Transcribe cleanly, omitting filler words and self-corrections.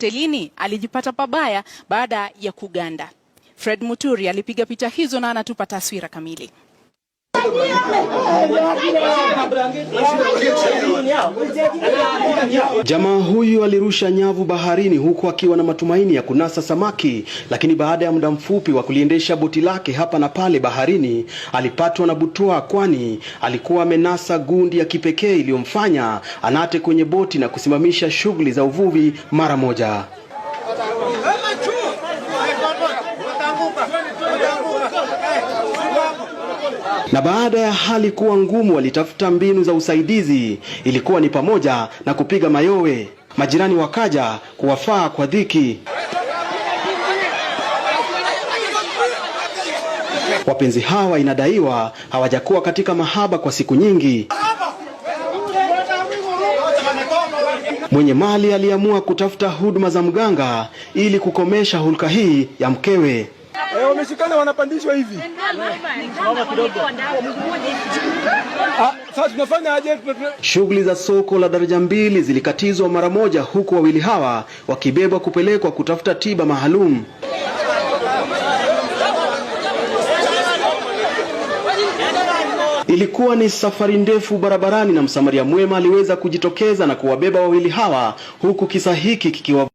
hotelini alijipata pabaya baada ya kuganda. Fred Muturi alipiga picha hizo na anatupa taswira kamili. Jamaa huyu alirusha nyavu baharini huku akiwa na matumaini ya kunasa samaki, lakini baada ya muda mfupi wa kuliendesha boti lake hapa na pale baharini, alipatwa na butwaa, kwani alikuwa amenasa gundi ya kipekee iliyomfanya anate kwenye boti na kusimamisha shughuli za uvuvi mara moja. Na baada ya hali kuwa ngumu, walitafuta mbinu za usaidizi. Ilikuwa ni pamoja na kupiga mayowe. Majirani wakaja kuwafaa kwa dhiki. Wapenzi hawa inadaiwa hawajakuwa katika mahaba kwa siku nyingi. Mwenye mali aliamua kutafuta huduma za mganga ili kukomesha hulka hii ya mkewe. Wameshikana wanapandishwa hivi. Sasa tunafanya aje? Shughuli za soko la daraja 2 zilikatizwa mara moja, huku wawili hawa wakibebwa kupelekwa kutafuta tiba maalum. Ilikuwa ni safari ndefu barabarani, na msamaria mwema aliweza kujitokeza na kuwabeba wawili hawa, huku kisa hiki kikiwa